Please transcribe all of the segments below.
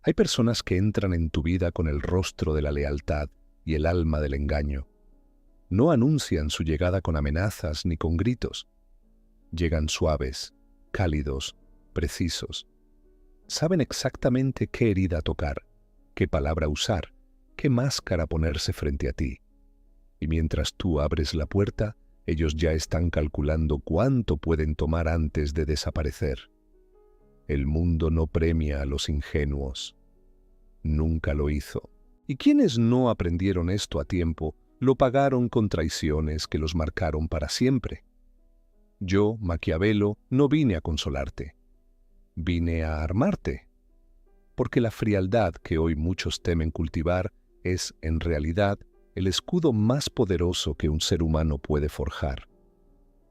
Hay personas que entran en tu vida con el rostro de la lealtad y el alma del engaño. No anuncian su llegada con amenazas ni con gritos. Llegan suaves, cálidos, precisos. Saben exactamente qué herida tocar, qué palabra usar, qué máscara ponerse frente a ti. Y mientras tú abres la puerta, ellos ya están calculando cuánto pueden tomar antes de desaparecer. El mundo no premia a los ingenuos. Nunca lo hizo. Y quienes no aprendieron esto a tiempo, lo pagaron con traiciones que los marcaron para siempre. Yo, Maquiavelo, no vine a consolarte. Vine a armarte. Porque la frialdad que hoy muchos temen cultivar es, en realidad, el escudo más poderoso que un ser humano puede forjar.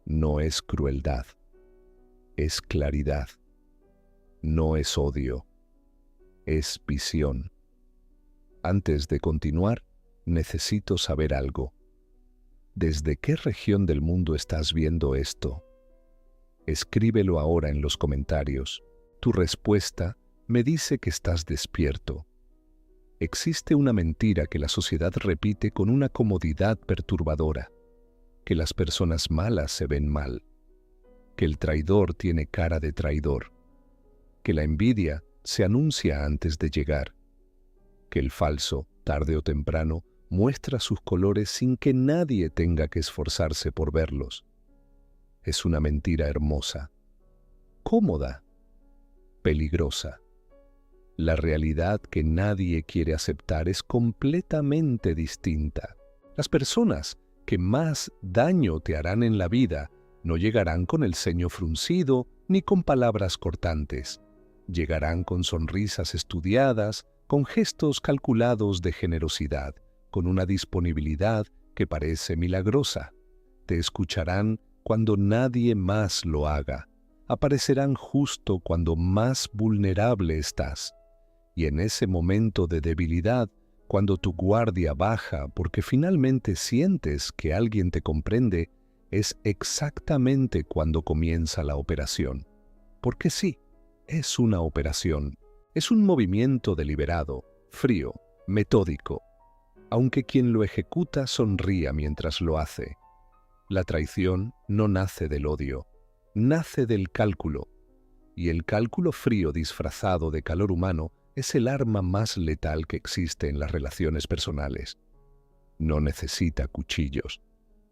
No es crueldad, es claridad. No es odio, es visión. Antes de continuar, necesito saber algo. ¿Desde qué región del mundo estás viendo esto? Escríbelo ahora en los comentarios. Tu respuesta me dice que estás despierto. Existe una mentira que la sociedad repite con una comodidad perturbadora, que las personas malas se ven mal, que el traidor tiene cara de traidor, que la envidia se anuncia antes de llegar, que el falso, tarde o temprano, muestra sus colores sin que nadie tenga que esforzarse por verlos. Es una mentira hermosa, cómoda, peligrosa. La realidad que nadie quiere aceptar es completamente distinta. Las personas que más daño te harán en la vida no llegarán con el ceño fruncido ni con palabras cortantes. Llegarán con sonrisas estudiadas, con gestos calculados de generosidad, con una disponibilidad que parece milagrosa. Te escucharán cuando nadie más lo haga. Aparecerán justo cuando más vulnerable estás. Y en ese momento de debilidad, cuando tu guardia baja porque finalmente sientes que alguien te comprende, es exactamente cuando comienza la operación. Porque sí, es una operación. Es un movimiento deliberado, frío, metódico, aunque quien lo ejecuta sonría mientras lo hace. La traición no nace del odio, nace del cálculo. Y el cálculo frío disfrazado de calor humano es el arma más letal que existe en las relaciones personales. No necesita cuchillos,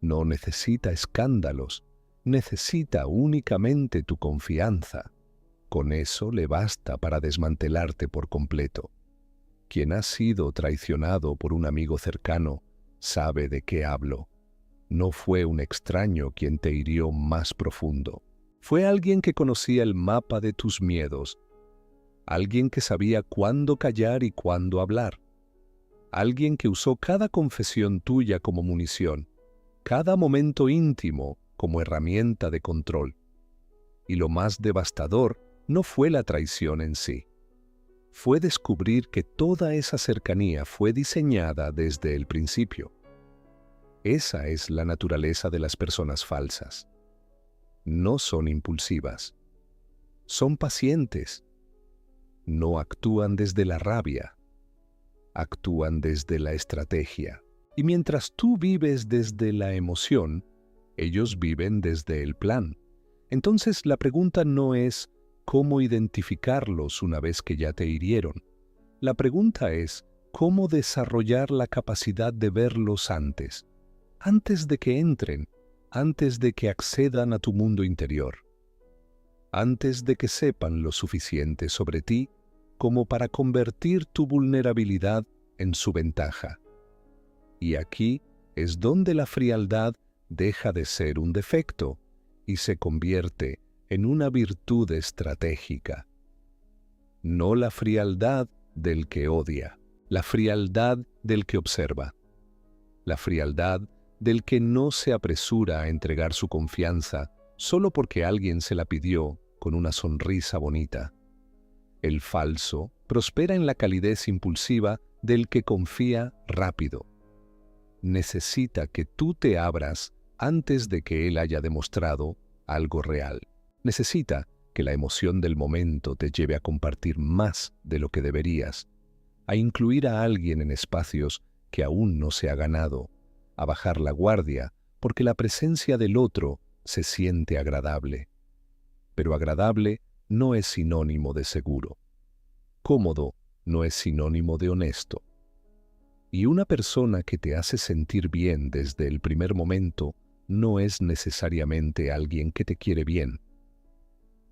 no necesita escándalos, necesita únicamente tu confianza. Con eso le basta para desmantelarte por completo. Quien ha sido traicionado por un amigo cercano sabe de qué hablo. No fue un extraño quien te hirió más profundo. Fue alguien que conocía el mapa de tus miedos. Alguien que sabía cuándo callar y cuándo hablar. Alguien que usó cada confesión tuya como munición, cada momento íntimo como herramienta de control. Y lo más devastador no fue la traición en sí. Fue descubrir que toda esa cercanía fue diseñada desde el principio. Esa es la naturaleza de las personas falsas. No son impulsivas. Son pacientes. No actúan desde la rabia, actúan desde la estrategia. Y mientras tú vives desde la emoción, ellos viven desde el plan. Entonces la pregunta no es cómo identificarlos una vez que ya te hirieron. La pregunta es cómo desarrollar la capacidad de verlos antes de que entren, antes de que accedan a tu mundo interior, antes de que sepan lo suficiente sobre ti como para convertir tu vulnerabilidad en su ventaja. Y aquí es donde la frialdad deja de ser un defecto y se convierte en una virtud estratégica. No la frialdad del que odia, la frialdad del que observa, la frialdad del que no se apresura a entregar su confianza solo porque alguien se la pidió con una sonrisa bonita. El falso prospera en la calidez impulsiva del que confía rápido. Necesita que tú te abras antes de que él haya demostrado algo real. Necesita que la emoción del momento te lleve a compartir más de lo que deberías, a incluir a alguien en espacios que aún no se ha ganado, a bajar la guardia porque la presencia del otro se siente agradable. Pero agradable no es sinónimo de seguro. Cómodo no es sinónimo de honesto. Y una persona que te hace sentir bien desde el primer momento no es necesariamente alguien que te quiere bien.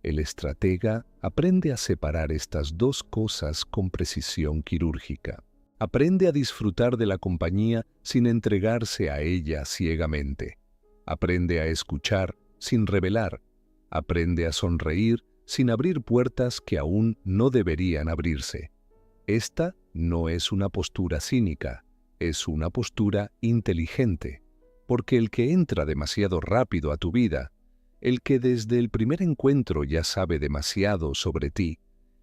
El estratega aprende a separar estas dos cosas con precisión quirúrgica. Aprende a disfrutar de la compañía sin entregarse a ella ciegamente. Aprende a escuchar sin revelar. Aprende a sonreír sin abrir puertas que aún no deberían abrirse. Esta no es una postura cínica, es una postura inteligente, porque el que entra demasiado rápido a tu vida, el que desde el primer encuentro ya sabe demasiado sobre ti,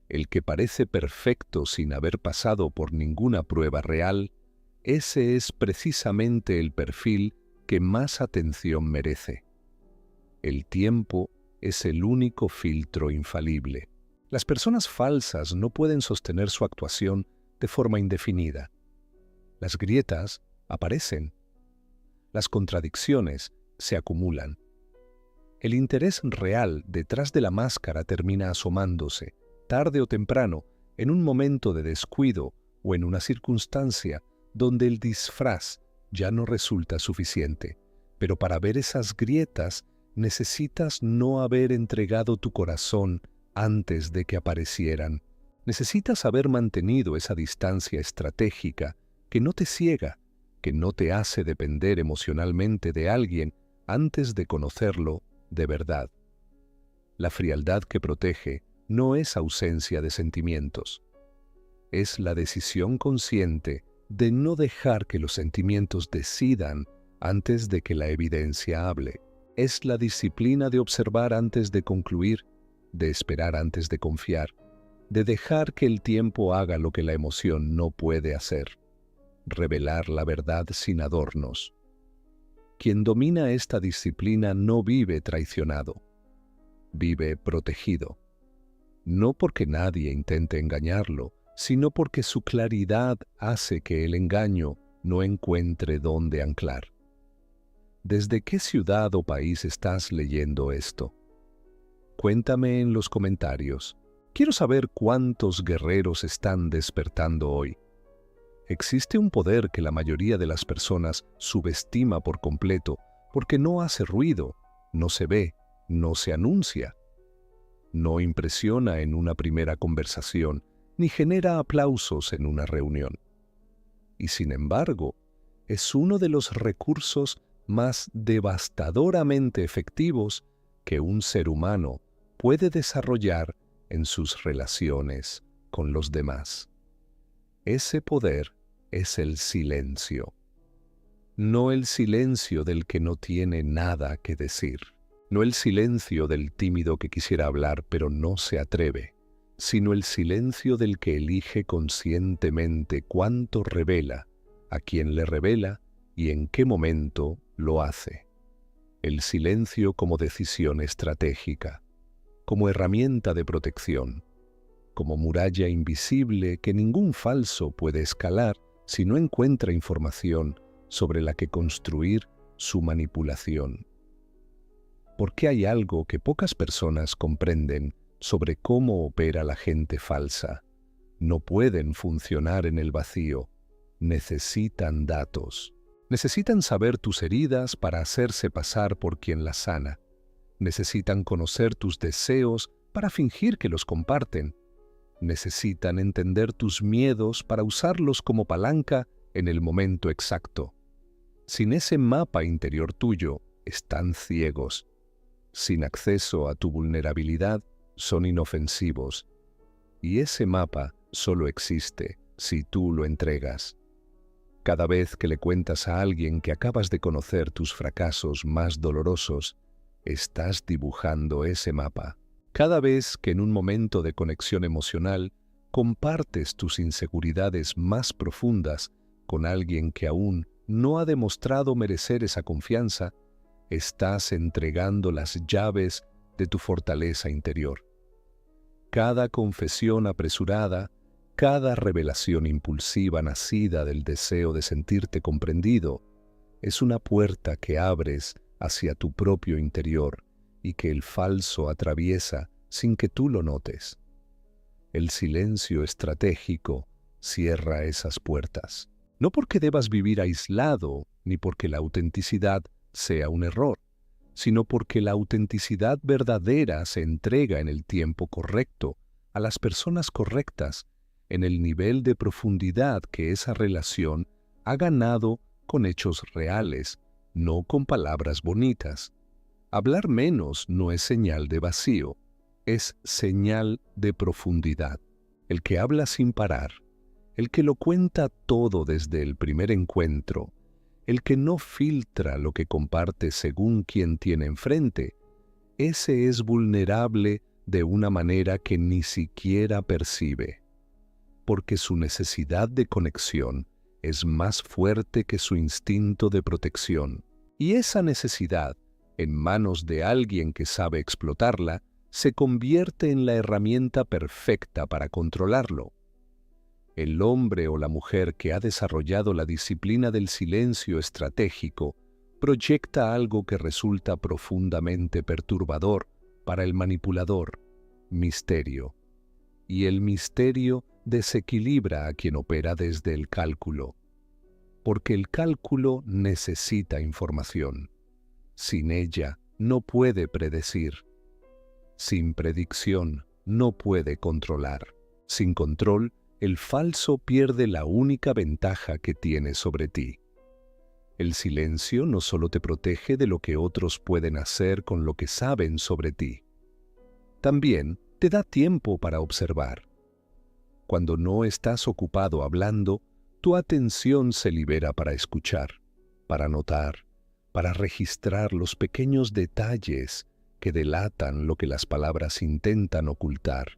el que parece perfecto sin haber pasado por ninguna prueba real, ese es precisamente el perfil que más atención merece. El tiempo es el único filtro infalible. Las personas falsas no pueden sostener su actuación de forma indefinida. Las grietas aparecen. Las contradicciones se acumulan. El interés real detrás de la máscara termina asomándose, tarde o temprano, en un momento de descuido o en una circunstancia donde el disfraz ya no resulta suficiente. Pero para ver esas grietas necesitas no haber entregado tu corazón antes de que aparecieran. Necesitas haber mantenido esa distancia estratégica que no te ciega, que no te hace depender emocionalmente de alguien antes de conocerlo de verdad. La frialdad que protege no es ausencia de sentimientos. Es la decisión consciente de no dejar que los sentimientos decidan antes de que la evidencia hable. Es la disciplina de observar antes de concluir, de esperar antes de confiar, de dejar que el tiempo haga lo que la emoción no puede hacer. Revelar la verdad sin adornos. Quien domina esta disciplina no vive traicionado, vive protegido. No porque nadie intente engañarlo, sino porque su claridad hace que el engaño no encuentre dónde anclar. ¿Desde qué ciudad o país estás leyendo esto? Cuéntame en los comentarios. Quiero saber cuántos guerreros están despertando hoy. Existe un poder que la mayoría de las personas subestima por completo porque no hace ruido, no se ve, no se anuncia. No impresiona en una primera conversación, ni genera aplausos en una reunión. Y sin embargo, es uno de los recursos más devastadoramente efectivos que un ser humano puede desarrollar en sus relaciones con los demás. Ese poder es el silencio. No el silencio del que no tiene nada que decir. No el silencio del tímido que quisiera hablar pero no se atreve, sino el silencio del que elige conscientemente cuánto revela, a quién le revela y en qué momento lo hace. El silencio como decisión estratégica, como herramienta de protección, como muralla invisible que ningún falso puede escalar si no encuentra información sobre la que construir su manipulación. Porque hay algo que pocas personas comprenden sobre cómo opera la gente falsa. No pueden funcionar en el vacío. Necesitan datos. Necesitan saber tus heridas para hacerse pasar por quien las sana. Necesitan conocer tus deseos para fingir que los comparten. Necesitan entender tus miedos para usarlos como palanca en el momento exacto. Sin ese mapa interior tuyo, están ciegos. Sin acceso a tu vulnerabilidad, son inofensivos. Y ese mapa solo existe si tú lo entregas. Cada vez que le cuentas a alguien que acabas de conocer tus fracasos más dolorosos, estás dibujando ese mapa. Cada vez que en un momento de conexión emocional compartes tus inseguridades más profundas con alguien que aún no ha demostrado merecer esa confianza, estás entregando las llaves de tu fortaleza interior. Cada confesión apresurada, cada revelación impulsiva nacida del deseo de sentirte comprendido, es una puerta que abres hacia tu propio interior y que el falso atraviesa sin que tú lo notes. El silencio estratégico cierra esas puertas. No porque debas vivir aislado, ni porque la autenticidad sea un error, sino porque la autenticidad verdadera se entrega en el tiempo correcto, a las personas correctas, en el nivel de profundidad que esa relación ha ganado con hechos reales, no con palabras bonitas. Hablar menos no es señal de vacío, es señal de profundidad. El que habla sin parar, el que lo cuenta todo desde el primer encuentro, el que no filtra lo que comparte según quien tiene enfrente, ese es vulnerable de una manera que ni siquiera percibe, porque su necesidad de conexión es más fuerte que su instinto de protección. Y esa necesidad, en manos de alguien que sabe explotarla, se convierte en la herramienta perfecta para controlarlo. El hombre o la mujer que ha desarrollado la disciplina del silencio estratégico proyecta algo que resulta profundamente perturbador para el manipulador: misterio. Y el misterio desequilibra a quien opera desde el cálculo, porque el cálculo necesita información. Sin ella no puede predecir. Sin predicción no puede controlar. Sin control, el falso pierde la única ventaja que tiene sobre ti. El silencio no solo te protege de lo que otros pueden hacer con lo que saben sobre ti, también te da tiempo para observar. Cuando no estás ocupado hablando, tu atención se libera para escuchar, para notar, para registrar los pequeños detalles que delatan lo que las palabras intentan ocultar,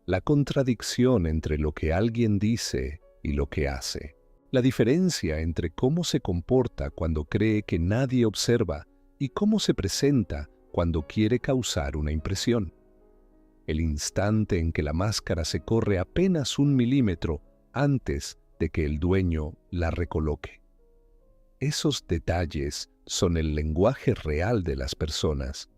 la contradicción entre lo que alguien dice y lo que hace, la diferencia entre cómo se comporta cuando cree que nadie observa y cómo se presenta cuando quiere causar una impresión. El instante en que la máscara se corre apenas 1 milímetro antes de que el dueño la recoloque. Esos detalles son el lenguaje real de las personas,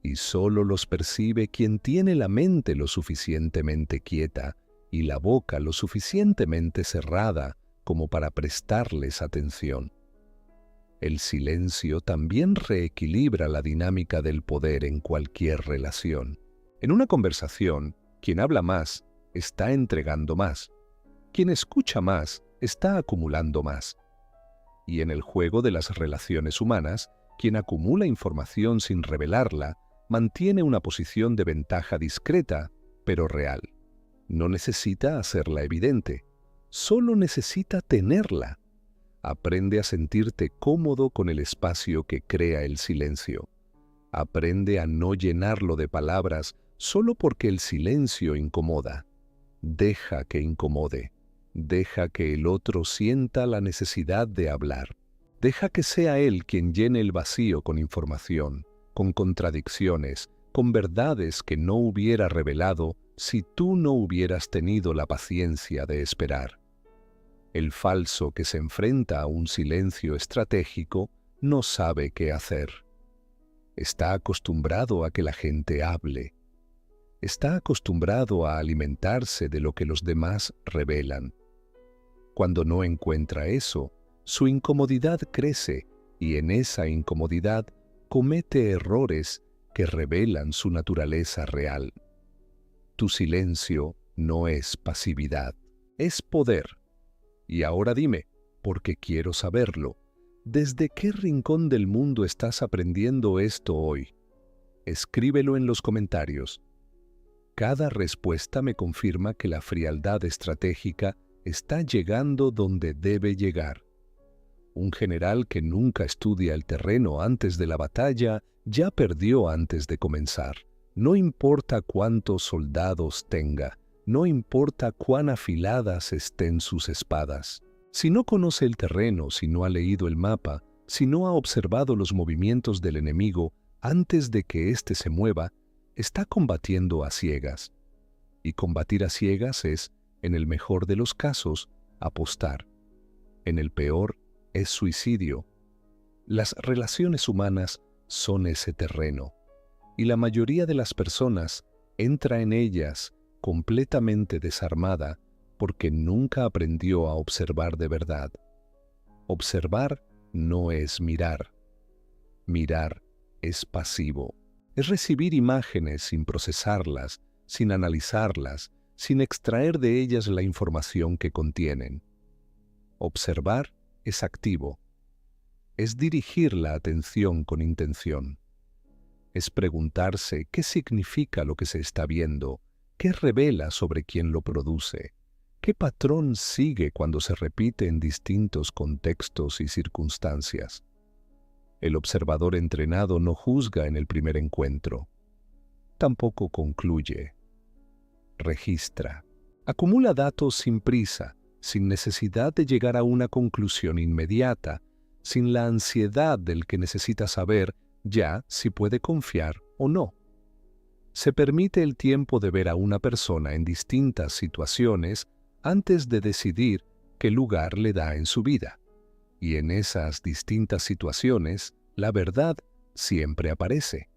y solo los percibe quien tiene la mente lo suficientemente quieta y la boca lo suficientemente cerrada como para prestarles atención. El silencio también reequilibra la dinámica del poder en cualquier relación. En una conversación, quien habla más está entregando más. Quien escucha más está acumulando más. Y en el juego de las relaciones humanas, quien acumula información sin revelarla mantiene una posición de ventaja discreta, pero real. No necesita hacerla evidente, solo necesita tenerla. Aprende a sentirte cómodo con el espacio que crea el silencio. Aprende a no llenarlo de palabras solo porque el silencio incomoda. Deja que incomode. Deja que el otro sienta la necesidad de hablar. Deja que sea él quien llene el vacío con información, con contradicciones, con verdades que no hubiera revelado si tú no hubieras tenido la paciencia de esperar. El falso que se enfrenta a un silencio estratégico no sabe qué hacer. Está acostumbrado a que la gente hable. Está acostumbrado a alimentarse de lo que los demás revelan. Cuando no encuentra eso, su incomodidad crece y en esa incomodidad comete errores que revelan su naturaleza real. Tu silencio no es pasividad, es poder. Y ahora dime, porque quiero saberlo, ¿desde qué rincón del mundo estás aprendiendo esto hoy? Escríbelo en los comentarios. Cada respuesta me confirma que la frialdad estratégica está llegando donde debe llegar. Un general que nunca estudia el terreno antes de la batalla ya perdió antes de comenzar. No importa cuántos soldados tenga, no importa cuán afiladas estén sus espadas. Si no conoce el terreno, si no ha leído el mapa, si no ha observado los movimientos del enemigo antes de que éste se mueva, está combatiendo a ciegas. y combatir a ciegas es, en el mejor de los casos, apostar. En el peor, es suicidio. Las relaciones humanas son ese terreno, y la mayoría de las personas entra en ellas completamente desarmada porque nunca aprendió a observar de verdad. Observar no es mirar. Mirar es pasivo. Es recibir imágenes sin procesarlas, sin analizarlas, sin extraer de ellas la información que contienen. Observar es activo. Es dirigir la atención con intención. Es preguntarse qué significa lo que se está viendo, qué revela sobre quien lo produce, qué patrón sigue cuando se repite en distintos contextos y circunstancias. El observador entrenado no juzga en el primer encuentro. Tampoco concluye. Registra. Acumula datos sin prisa, sin necesidad de llegar a una conclusión inmediata, sin la ansiedad del que necesita saber ya si puede confiar o no. Se permite el tiempo de ver a una persona en distintas situaciones antes de decidir qué lugar le da en su vida. Y en esas distintas situaciones, la verdad siempre aparece,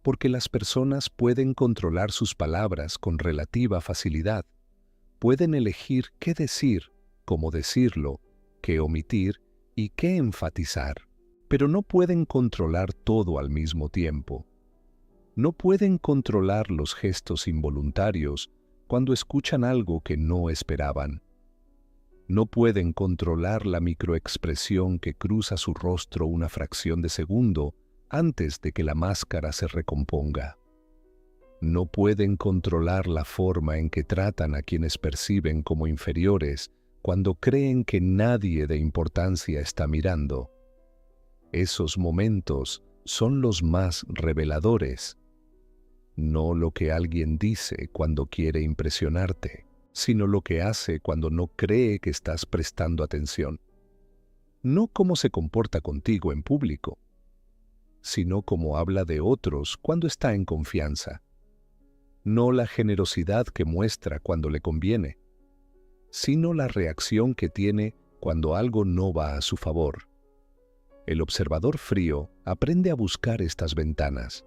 porque las personas pueden controlar sus palabras con relativa facilidad. Pueden elegir qué decir, cómo decirlo, qué omitir y qué enfatizar. Pero no pueden controlar todo al mismo tiempo. No pueden controlar los gestos involuntarios cuando escuchan algo que no esperaban. No pueden controlar la microexpresión que cruza su rostro una fracción de segundo antes de que la máscara se recomponga. No pueden controlar la forma en que tratan a quienes perciben como inferiores cuando creen que nadie de importancia está mirando. Esos momentos son los más reveladores. No lo que alguien dice cuando quiere impresionarte, sino lo que hace cuando no cree que estás prestando atención. No cómo se comporta contigo en público, sino cómo habla de otros cuando está en confianza. No la generosidad que muestra cuando le conviene, sino la reacción que tiene cuando algo no va a su favor. El observador frío aprende a buscar estas ventanas.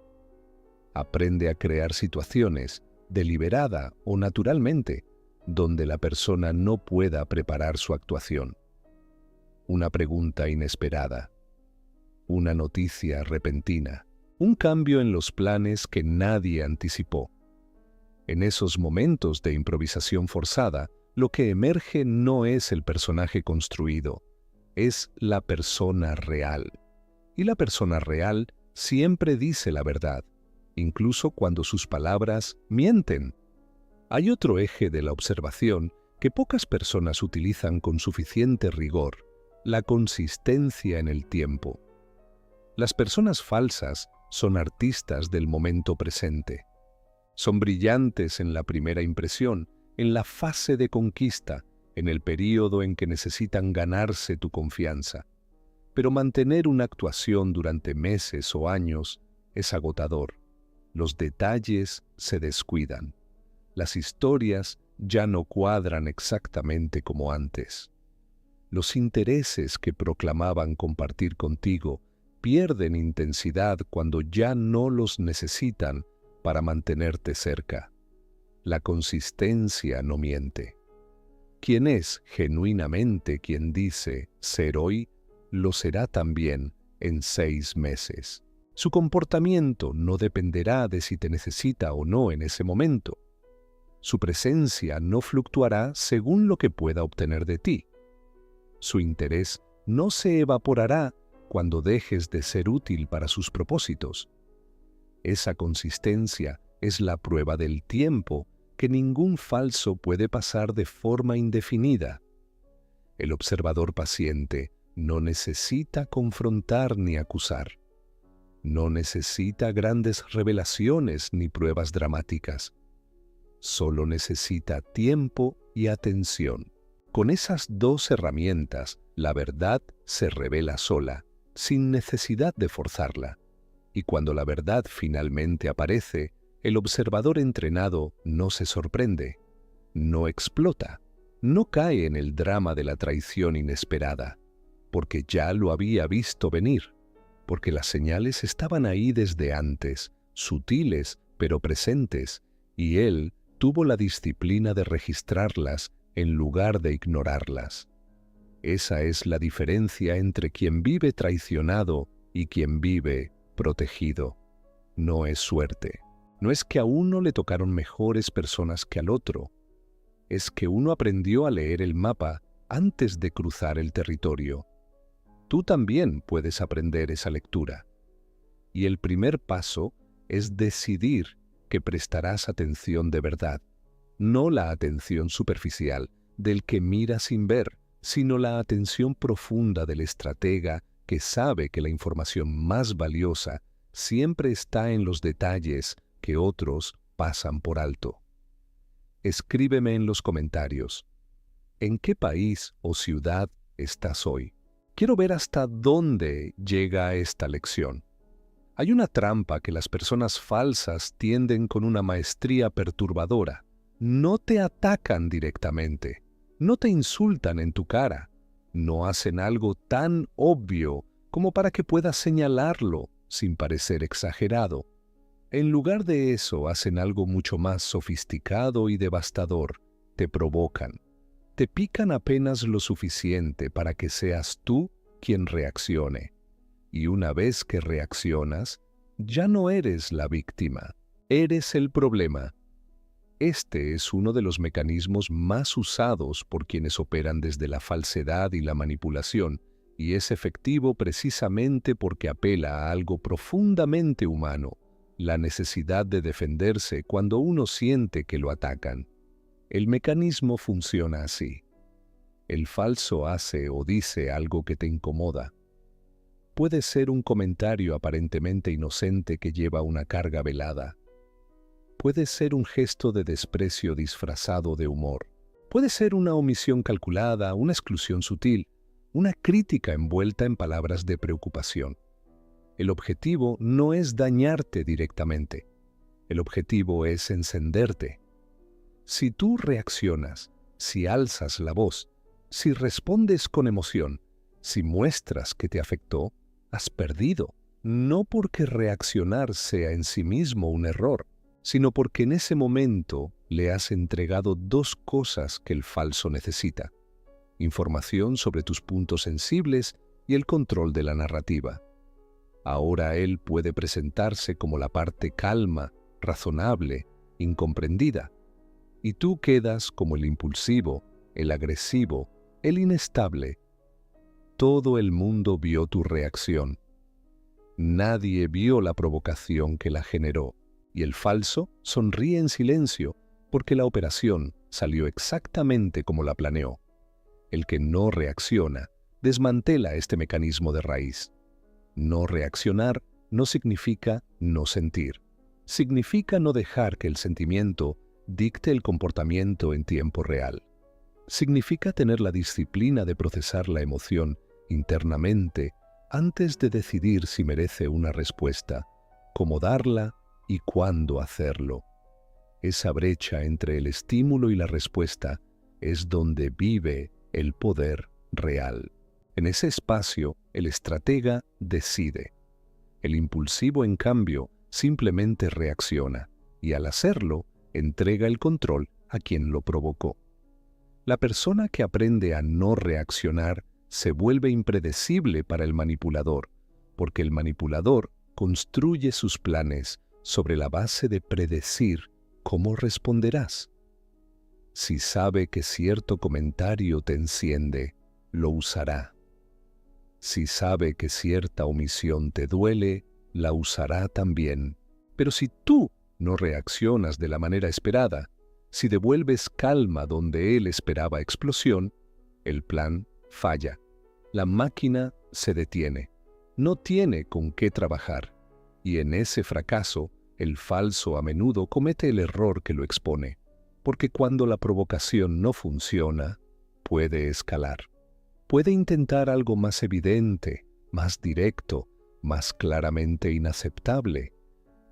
Aprende a crear situaciones, deliberada o naturalmente, donde la persona no pueda preparar su actuación. Una pregunta inesperada, una noticia repentina, un cambio en los planes que nadie anticipó. En esos momentos de improvisación forzada, lo que emerge no es el personaje construido, es la persona real. Y la persona real siempre dice la verdad, incluso cuando sus palabras mienten. Hay otro eje de la observación que pocas personas utilizan con suficiente rigor, la consistencia en el tiempo. Las personas falsas son artistas del momento presente. Son brillantes en la primera impresión, en la fase de conquista, en el período en que necesitan ganarse tu confianza. Pero mantener una actuación durante meses o años es agotador. Los detalles se descuidan. Las historias ya no cuadran exactamente como antes. Los intereses que proclamaban compartir contigo pierden intensidad cuando ya no los necesitan para mantenerte cerca. La consistencia no miente. Quien es genuinamente quien dice ser hoy, lo será también en 6 meses. Su comportamiento no dependerá de si te necesita o no en ese momento. Su presencia no fluctuará según lo que pueda obtener de ti. Su interés no se evaporará cuando dejes de ser útil para sus propósitos. Esa consistencia es la prueba del tiempo que ningún falso puede pasar de forma indefinida. El observador paciente no necesita confrontar ni acusar. No necesita grandes revelaciones ni pruebas dramáticas. Solo necesita tiempo y atención. Con esas 2 herramientas, la verdad se revela sola, sin necesidad de forzarla. Y cuando la verdad finalmente aparece, El observador entrenado no se sorprende, no explota, no cae en el drama de la traición inesperada, porque ya lo había visto venir, porque las señales estaban ahí desde antes, sutiles pero presentes, y él tuvo la disciplina de registrarlas en lugar de ignorarlas. Esa es la diferencia entre quien vive traicionado y quien vive protegido. No es suerte. No es que a uno le tocaron mejores personas que al otro. Es que uno aprendió a leer el mapa antes de cruzar el territorio. Tú también puedes aprender esa lectura. Y el primer paso es decidir que prestarás atención de verdad, no la atención superficial del que mira sin ver, sino la atención profunda del estratega que sabe que la información más valiosa siempre está en los detalles que otros pasan por alto. Escríbeme en los comentarios, ¿en qué país o ciudad estás hoy? Quiero ver hasta dónde llega esta lección. Hay una trampa que las personas falsas tienden con una maestría perturbadora. No te atacan directamente, no te insultan en tu cara, no hacen algo tan obvio como para que puedas señalarlo sin parecer exagerado. En lugar de eso, hacen algo mucho más sofisticado y devastador. Te provocan. Te pican apenas lo suficiente para que seas tú quien reaccione. Y una vez que reaccionas, ya no eres la víctima, eres el problema. Este es uno de los mecanismos más usados por quienes operan desde la falsedad y la manipulación, y es efectivo precisamente porque apela a algo profundamente humano, la necesidad de defenderse cuando uno siente que lo atacan. El mecanismo funciona así. El falso hace o dice algo que te incomoda. Puede ser un comentario aparentemente inocente que lleva una carga velada. Puede ser un gesto de desprecio disfrazado de humor. Puede ser una omisión calculada, una exclusión sutil, una crítica envuelta en palabras de preocupación. El objetivo no es dañarte directamente. El objetivo es encenderte. Si tú reaccionas, si alzas la voz, si respondes con emoción, si muestras que te afectó, has perdido. No porque reaccionar sea en sí mismo un error, sino porque en ese momento le has entregado dos cosas que el falso necesita: información sobre tus puntos sensibles y el control de la narrativa. Ahora él puede presentarse como la parte calma, razonable, incomprendida, y tú quedas como el impulsivo, el agresivo, el inestable. Todo el mundo vio tu reacción. Nadie vio la provocación que la generó, y el falso sonríe en silencio porque la operación salió exactamente como la planeó. El que no reacciona desmantela este mecanismo de raíz. No reaccionar no significa no sentir. Significa no dejar que el sentimiento dicte el comportamiento en tiempo real. Significa tener la disciplina de procesar la emoción internamente antes de decidir si merece una respuesta, cómo darla y cuándo hacerlo. Esa brecha entre el estímulo y la respuesta es donde vive el poder real. En ese espacio, el estratega decide. El impulsivo, en cambio, simplemente reacciona, y al hacerlo, entrega el control a quien lo provocó. La persona que aprende a no reaccionar se vuelve impredecible para el manipulador, porque el manipulador construye sus planes sobre la base de predecir cómo responderás. Si sabe que cierto comentario te enciende, lo usará. Si sabe que cierta omisión te duele, la usará también. Pero si tú no reaccionas de la manera esperada, si devuelves calma donde él esperaba explosión, el plan falla. La máquina se detiene. No tiene con qué trabajar. Y en ese fracaso, el falso a menudo comete el error que lo expone. Porque cuando la provocación no funciona, puede escalar. Puede intentar algo más evidente, más directo, más claramente inaceptable,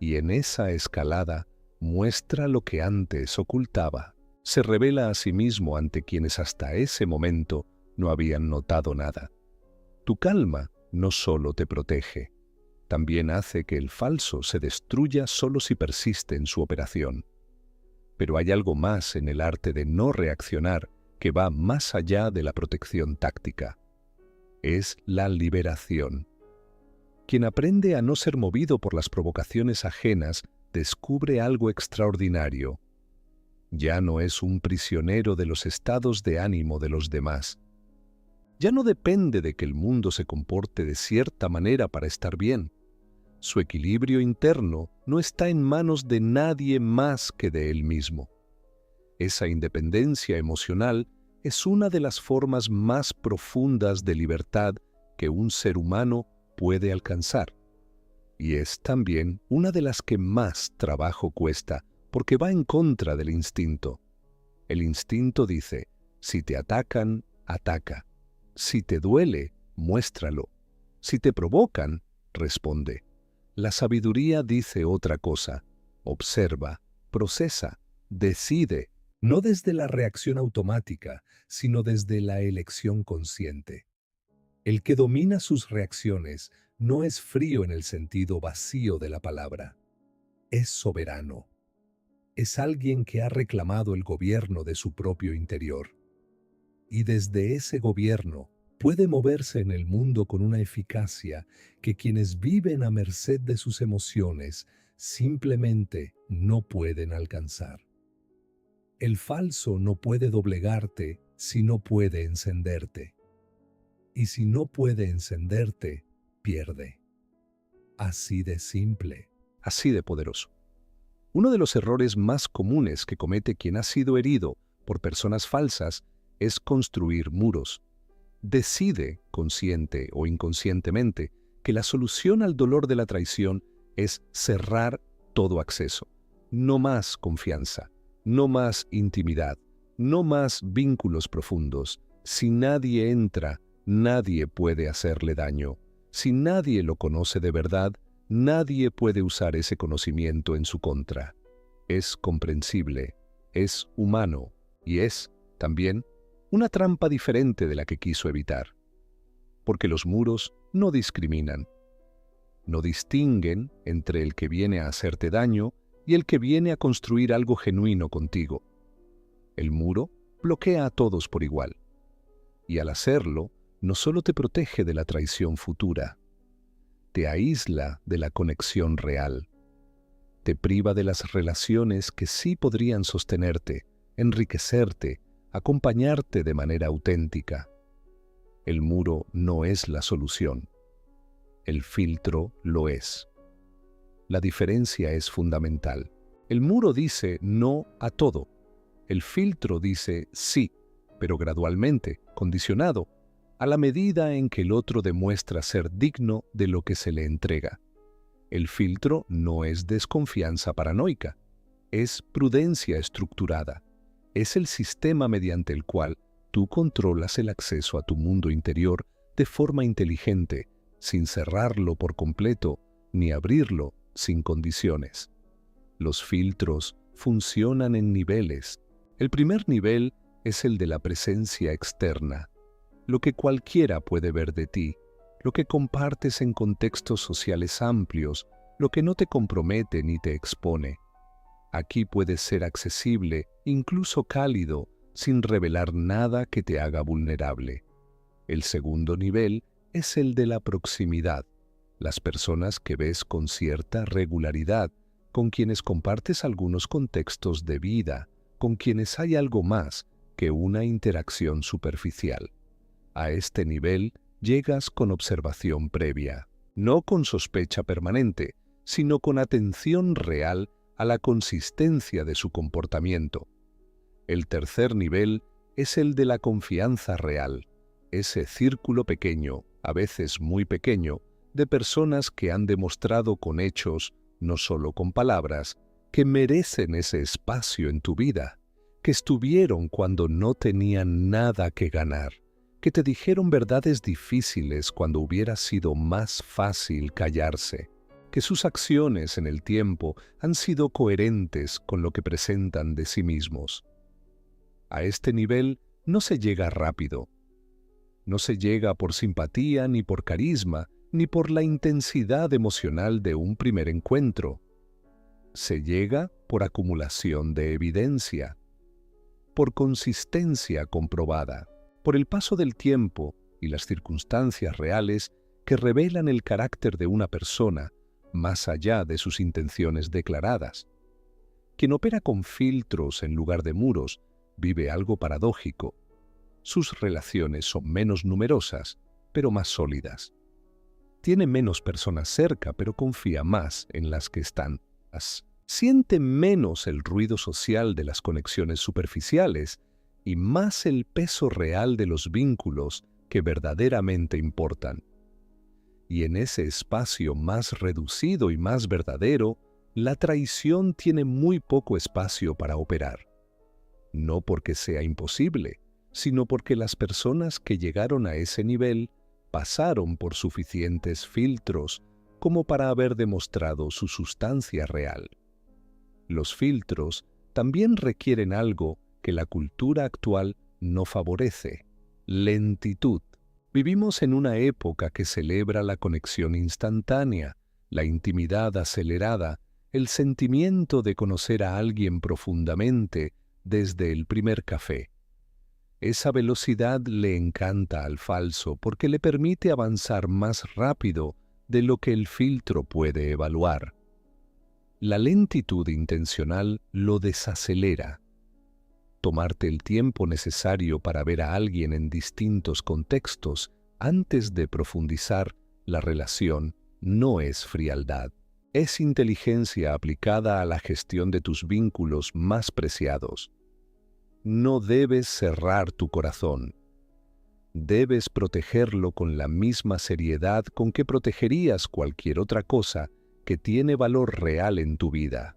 y en esa escalada muestra lo que antes ocultaba. Se revela a sí mismo ante quienes hasta ese momento no habían notado nada. Tu calma no solo te protege, también hace que el falso se destruya solo si persiste en su operación. Pero hay algo más en el arte de no reaccionar que va más allá de la protección táctica. Es la liberación. Quien aprende a no ser movido por las provocaciones ajenas descubre algo extraordinario. Ya no es un prisionero de los estados de ánimo de los demás. Ya no depende de que el mundo se comporte de cierta manera para estar bien. Su equilibrio interno no está en manos de nadie más que de él mismo. Esa independencia emocional es una de las formas más profundas de libertad que un ser humano puede alcanzar. Y es también una de las que más trabajo cuesta, porque va en contra del instinto. El instinto dice, si te atacan, ataca. Si te duele, muéstralo. Si te provocan, responde. La sabiduría dice otra cosa. Observa, procesa, decide, no desde la reacción automática, sino desde la elección consciente. El que domina sus reacciones no es frío en el sentido vacío de la palabra. Es soberano. Es alguien que ha reclamado el gobierno de su propio interior. Y desde ese gobierno puede moverse en el mundo con una eficacia que quienes viven a merced de sus emociones simplemente no pueden alcanzar. El falso no puede doblegarte si no puede encenderte. Y si no puede encenderte, pierde. Así de simple, así de poderoso. Uno de los errores más comunes que comete quien ha sido herido por personas falsas es construir muros. Decide, consciente o inconscientemente, que la solución al dolor de la traición es cerrar todo acceso. No más confianza, no más intimidad, no más vínculos profundos. Si nadie entra, nadie puede hacerle daño. Si nadie lo conoce de verdad, nadie puede usar ese conocimiento en su contra. Es comprensible, es humano y es, también, una trampa diferente de la que quiso evitar. Porque los muros no discriminan. No distinguen entre el que viene a hacerte daño y el que viene a construir algo genuino contigo. El muro bloquea a todos por igual. Y al hacerlo, no solo te protege de la traición futura, te aísla de la conexión real. Te priva de las relaciones que sí podrían sostenerte, enriquecerte, acompañarte de manera auténtica. El muro no es la solución. El filtro lo es. La diferencia es fundamental. El muro dice no a todo. El filtro dice sí, pero gradualmente, condicionado, a la medida en que el otro demuestra ser digno de lo que se le entrega. El filtro no es desconfianza paranoica, es prudencia estructurada. Es el sistema mediante el cual tú controlas el acceso a tu mundo interior de forma inteligente, sin cerrarlo por completo, ni abrirlo sin condiciones. Los filtros funcionan en niveles. El primer nivel es el de la presencia externa, lo que cualquiera puede ver de ti, lo que compartes en contextos sociales amplios, lo que no te compromete ni te expone. Aquí puedes ser accesible, incluso cálido, sin revelar nada que te haga vulnerable. El segundo nivel es el de la proximidad, las personas que ves con cierta regularidad, con quienes compartes algunos contextos de vida, con quienes hay algo más que una interacción superficial. A este nivel llegas con observación previa, no con sospecha permanente, sino con atención real a la consistencia de su comportamiento. El tercer nivel es el de la confianza real, ese círculo pequeño, a veces muy pequeño, de personas que han demostrado con hechos, no solo con palabras, que merecen ese espacio en tu vida, que estuvieron cuando no tenían nada que ganar, que te dijeron verdades difíciles cuando hubiera sido más fácil callarse, que sus acciones en el tiempo han sido coherentes con lo que presentan de sí mismos. A este nivel no se llega rápido. No se llega por simpatía, ni por carisma, ni por la intensidad emocional de un primer encuentro. Se llega por acumulación de evidencia, por consistencia comprobada, por el paso del tiempo y las circunstancias reales que revelan el carácter de una persona más allá de sus intenciones declaradas. Quien opera con filtros en lugar de muros vive algo paradójico. Sus relaciones son menos numerosas, pero más sólidas. Tiene menos personas cerca, pero confía más en las que están. Siente menos el ruido social de las conexiones superficiales y más el peso real de los vínculos que verdaderamente importan. Y en ese espacio más reducido y más verdadero, la traición tiene muy poco espacio para operar. No porque sea imposible, sino porque las personas que llegaron a ese nivel pasaron por suficientes filtros como para haber demostrado su sustancia real. Los filtros también requieren algo que la cultura actual no favorece: lentitud. Vivimos en una época que celebra la conexión instantánea, la intimidad acelerada, el sentimiento de conocer a alguien profundamente desde el primer café. Esa velocidad le encanta al falso porque le permite avanzar más rápido de lo que el filtro puede evaluar. La lentitud intencional lo desacelera. Tomarte el tiempo necesario para ver a alguien en distintos contextos antes de profundizar la relación no es frialdad. Es inteligencia aplicada a la gestión de tus vínculos más preciados. No debes cerrar tu corazón. Debes protegerlo con la misma seriedad con que protegerías cualquier otra cosa que tiene valor real en tu vida.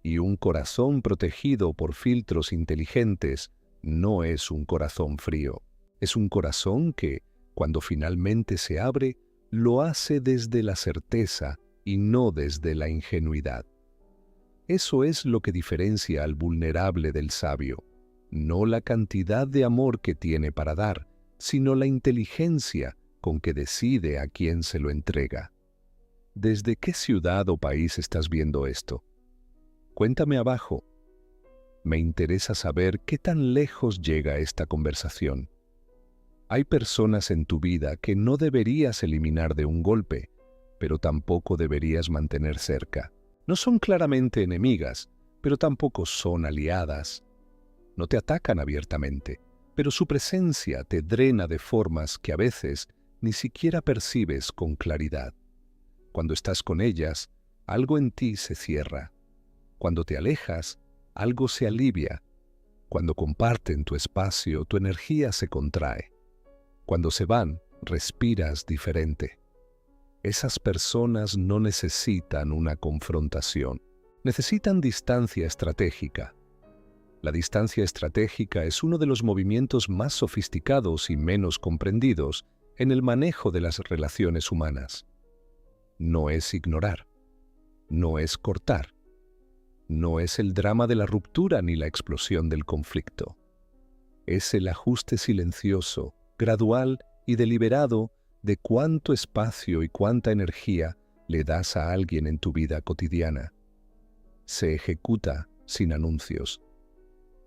Y un corazón protegido por filtros inteligentes no es un corazón frío. Es un corazón que, cuando finalmente se abre, lo hace desde la certeza y no desde la ingenuidad. Eso es lo que diferencia al vulnerable del sabio. No la cantidad de amor que tiene para dar, sino la inteligencia con que decide a quién se lo entrega. ¿Desde qué ciudad o país estás viendo esto? Cuéntame abajo. Me interesa saber qué tan lejos llega esta conversación. Hay personas en tu vida que no deberías eliminar de un golpe, pero tampoco deberías mantener cerca. No son claramente enemigas, pero tampoco son aliadas. No te atacan abiertamente, pero su presencia te drena de formas que a veces ni siquiera percibes con claridad. Cuando estás con ellas, algo en ti se cierra. Cuando te alejas, algo se alivia. Cuando comparten tu espacio, tu energía se contrae. Cuando se van, respiras diferente. Esas personas no necesitan una confrontación. Necesitan distancia estratégica. La distancia estratégica es uno de los movimientos más sofisticados y menos comprendidos en el manejo de las relaciones humanas. No es ignorar. No es cortar. No es el drama de la ruptura ni la explosión del conflicto. Es el ajuste silencioso, gradual y deliberado de cuánto espacio y cuánta energía le das a alguien en tu vida cotidiana. Se ejecuta sin anuncios,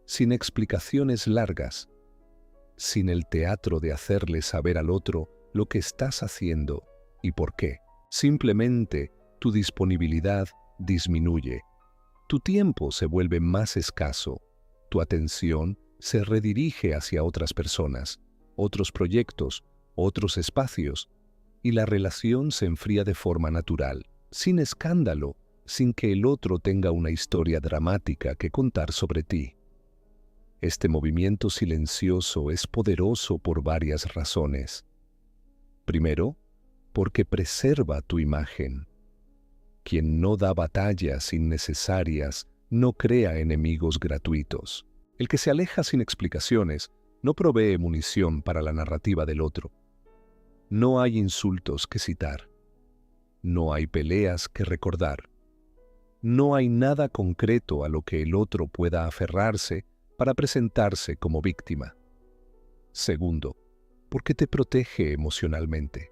sin explicaciones largas, sin el teatro de hacerle saber al otro lo que estás haciendo y por qué. Simplemente tu disponibilidad disminuye. Tu tiempo se vuelve más escaso, tu atención se redirige hacia otras personas, otros proyectos, otros espacios, y la relación se enfría de forma natural, sin escándalo, sin que el otro tenga una historia dramática que contar sobre ti. Este movimiento silencioso es poderoso por varias razones. Primero, porque preserva tu imagen. Quien no da batallas innecesarias no crea enemigos gratuitos. El que se aleja sin explicaciones no provee munición para la narrativa del otro. No hay insultos que citar. No hay peleas que recordar. No hay nada concreto a lo que el otro pueda aferrarse para presentarse como víctima. Segundo, porque te protege emocionalmente.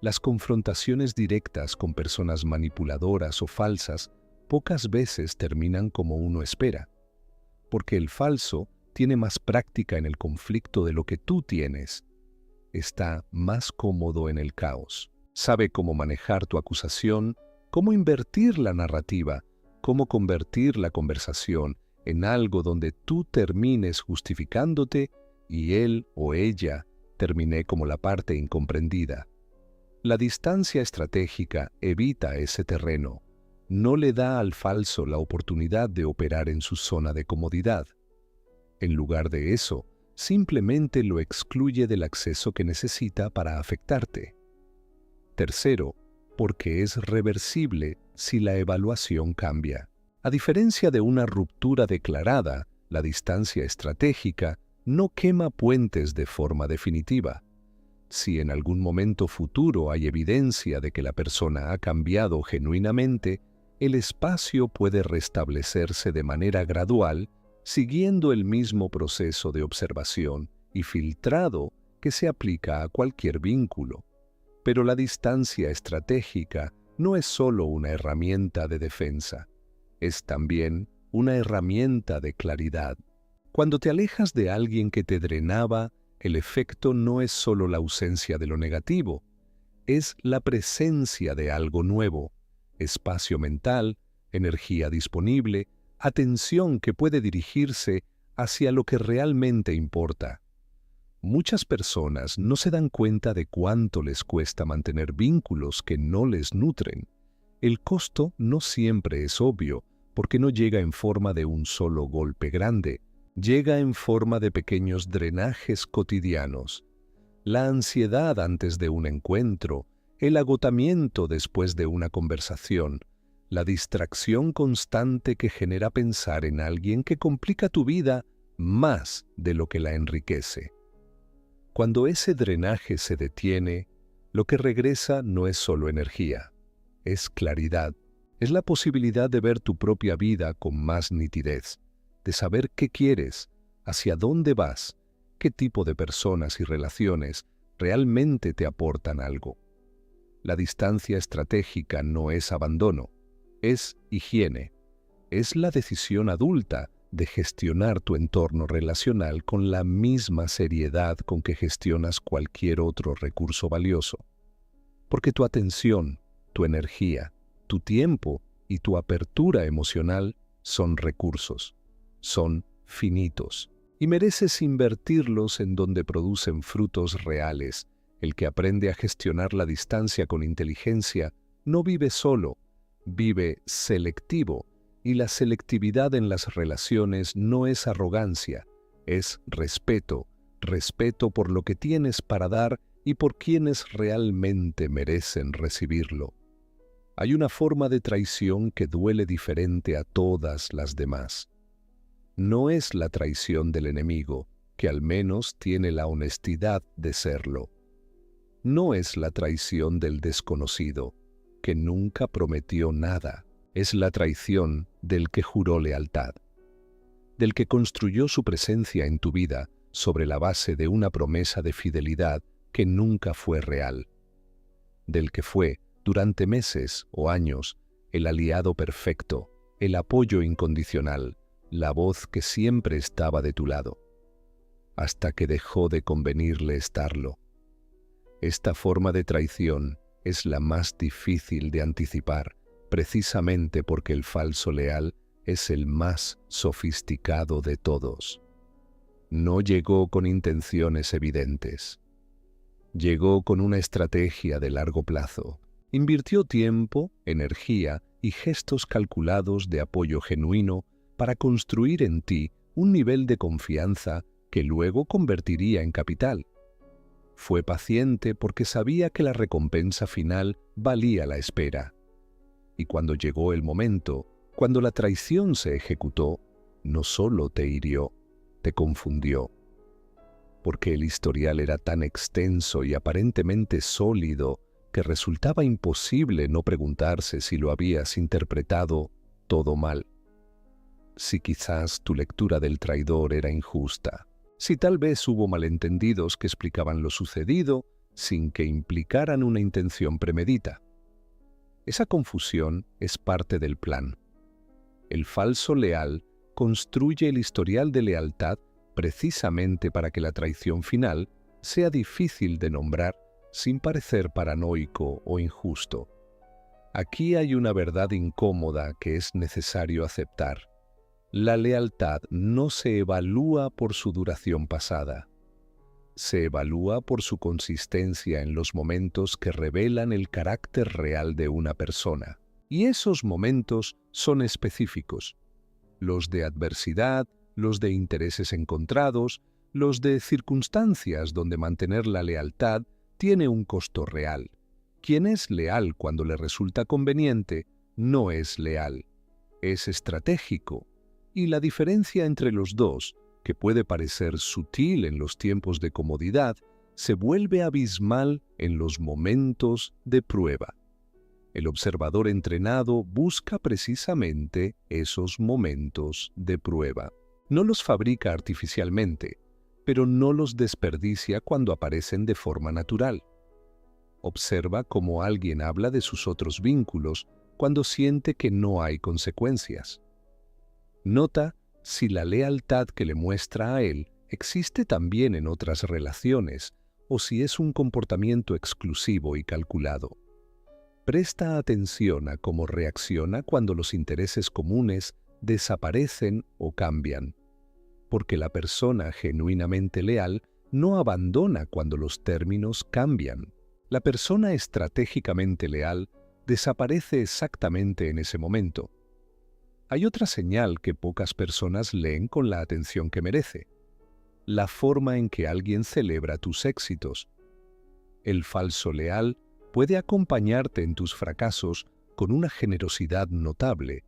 Las confrontaciones directas con personas manipuladoras o falsas pocas veces terminan como uno espera, porque el falso tiene más práctica en el conflicto de lo que tú tienes. Está más cómodo en el caos. Sabe cómo manejar tu acusación, cómo invertir la narrativa, cómo convertir la conversación en algo donde tú termines justificándote y él o ella termine como la parte incomprendida. La distancia estratégica evita ese terreno. No le da al falso la oportunidad de operar en su zona de comodidad. En lugar de eso, simplemente lo excluye del acceso que necesita para afectarte. Tercero, porque es reversible si la evaluación cambia. A diferencia de una ruptura declarada, la distancia estratégica no quema puentes de forma definitiva. Si en algún momento futuro hay evidencia de que la persona ha cambiado genuinamente, el espacio puede restablecerse de manera gradual, siguiendo el mismo proceso de observación y filtrado que se aplica a cualquier vínculo. Pero la distancia estratégica no es solo una herramienta de defensa, es también una herramienta de claridad. Cuando te alejas de alguien que te drenaba, el efecto no es solo la ausencia de lo negativo, es la presencia de algo nuevo, espacio mental, energía disponible, atención que puede dirigirse hacia lo que realmente importa. Muchas personas no se dan cuenta de cuánto les cuesta mantener vínculos que no les nutren. El costo no siempre es obvio, porque no llega en forma de un solo golpe grande, llega en forma de pequeños drenajes cotidianos. La ansiedad antes de un encuentro, el agotamiento después de una conversación, la distracción constante que genera pensar en alguien que complica tu vida más de lo que la enriquece. Cuando ese drenaje se detiene, lo que regresa no es solo energía, es claridad, es la posibilidad de ver tu propia vida con más nitidez, de saber qué quieres, hacia dónde vas, qué tipo de personas y relaciones realmente te aportan algo. La distancia estratégica no es abandono, es higiene, es la decisión adulta de gestionar tu entorno relacional con la misma seriedad con que gestionas cualquier otro recurso valioso. Porque tu atención, tu energía, tu tiempo y tu apertura emocional son recursos, son finitos, y mereces invertirlos en donde producen frutos reales. El que aprende a gestionar la distancia con inteligencia no vive solo, vive selectivo. Y la selectividad en las relaciones no es arrogancia, es respeto, respeto por lo que tienes para dar y por quienes realmente merecen recibirlo. Hay una forma de traición que duele diferente a todas las demás. No es la traición del enemigo, que al menos tiene la honestidad de serlo. No es la traición del desconocido, que nunca prometió nada. Es la traición del que juró lealtad, del que construyó su presencia en tu vida sobre la base de una promesa de fidelidad que nunca fue real, del que fue, durante meses o años, el aliado perfecto, el apoyo incondicional, la voz que siempre estaba de tu lado, hasta que dejó de convenirle estarlo. Esta forma de traición es la más difícil de anticipar, precisamente porque el falso leal es el más sofisticado de todos. No llegó con intenciones evidentes. Llegó con una estrategia de largo plazo. Invirtió tiempo, energía y gestos calculados de apoyo genuino para construir en ti un nivel de confianza que luego convertiría en capital. Fue paciente porque sabía que la recompensa final valía la espera. Y cuando llegó el momento, cuando la traición se ejecutó, no solo te hirió, te confundió. Porque el historial era tan extenso y aparentemente sólido, que resultaba imposible no preguntarse si lo habías interpretado todo mal. Si quizás tu lectura del traidor era injusta, si tal vez hubo malentendidos que explicaban lo sucedido sin que implicaran una intención premedita. Esa confusión es parte del plan. El falso leal construye el historial de lealtad precisamente para que la traición final sea difícil de nombrar sin parecer paranoico o injusto. Aquí hay una verdad incómoda que es necesario aceptar. La lealtad no se evalúa por su duración pasada. Se evalúa por su consistencia en los momentos que revelan el carácter real de una persona. Y esos momentos son específicos. Los de adversidad, los de intereses encontrados, los de circunstancias donde mantener la lealtad tiene un costo real. Quien es leal cuando le resulta conveniente, no es leal. Es estratégico. Y la diferencia entre los dos, que puede parecer sutil en los tiempos de comodidad, se vuelve abismal en los momentos de prueba. El observador entrenado busca precisamente esos momentos de prueba. No los fabrica artificialmente, pero no los desperdicia cuando aparecen de forma natural. Observa cómo alguien habla de sus otros vínculos cuando siente que no hay consecuencias. Nota si la lealtad que le muestra a él existe también en otras relaciones o si es un comportamiento exclusivo y calculado. Presta atención a cómo reacciona cuando los intereses comunes desaparecen o cambian, porque la persona genuinamente leal no abandona cuando los términos cambian. La persona estratégicamente leal desaparece exactamente en ese momento. Hay otra señal que pocas personas leen con la atención que merece: la forma en que alguien celebra tus éxitos. El falso leal puede acompañarte en tus fracasos con una generosidad notable.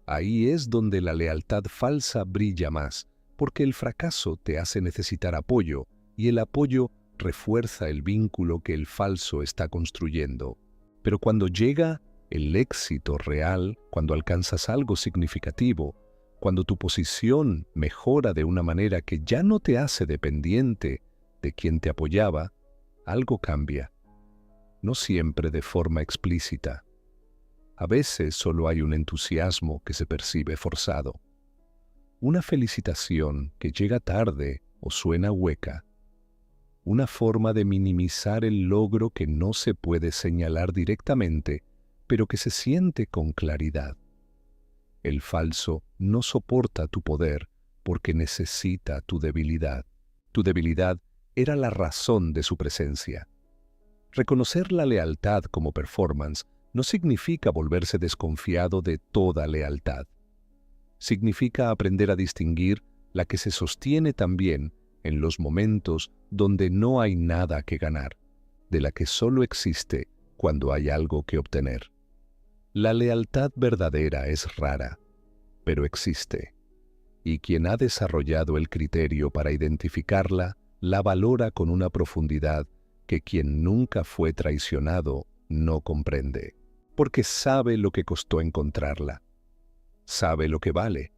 Ahí es donde la lealtad falsa brilla más, porque el fracaso te hace necesitar apoyo y el apoyo refuerza el vínculo que el falso está construyendo. Pero cuando llega el éxito real, cuando alcanzas algo significativo, cuando tu posición mejora de una manera que ya no te hace dependiente de quien te apoyaba, algo cambia. No siempre de forma explícita. A veces solo hay un entusiasmo que se percibe forzado. Una felicitación que llega tarde o suena hueca. Una forma de minimizar el logro que no se puede señalar directamente, pero que se siente con claridad. El falso no soporta tu poder porque necesita tu debilidad. Tu debilidad era la razón de su presencia. Reconocer la lealtad como performance no significa volverse desconfiado de toda lealtad. Significa aprender a distinguir la que se sostiene también en los momentos donde no hay nada que ganar, de la que solo existe cuando hay algo que obtener. La lealtad verdadera es rara, pero existe, y quien ha desarrollado el criterio para identificarla, la valora con una profundidad que quien nunca fue traicionado no comprende, porque sabe lo que costó encontrarla, sabe lo que vale,